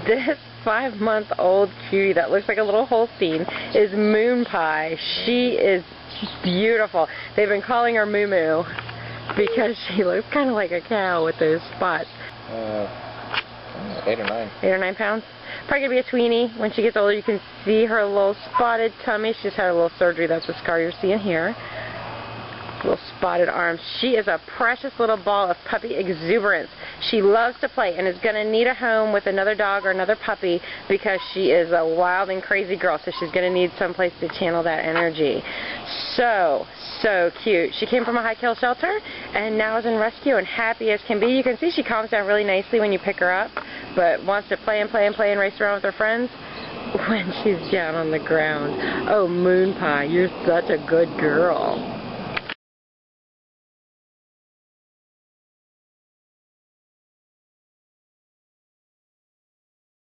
This 5-month-old cutie that looks like a little Holstein is Moon Pie. She is beautiful. They've been calling her Moo Moo because she looks kind of like a cow with those spots. 8 or 9. 8 or 9 pounds. Probably going to be a tweenie. When she gets older, you can see her little spotted tummy. She just had a little surgery. That's the scar you're seeing here. Little spotted arms. She is a precious little ball of puppy exuberance. She loves to play and is going to need a home with another dog or another puppy because she is a wild and crazy girl, so she's going to need someplace to channel that energy. So cute. She came from a high kill shelter and now is in rescue and happy as can be. You can see she calms down really nicely when you pick her up, but wants to play and race around with her friends when she's down on the ground. Oh, Moon Pie, you're such a good girl.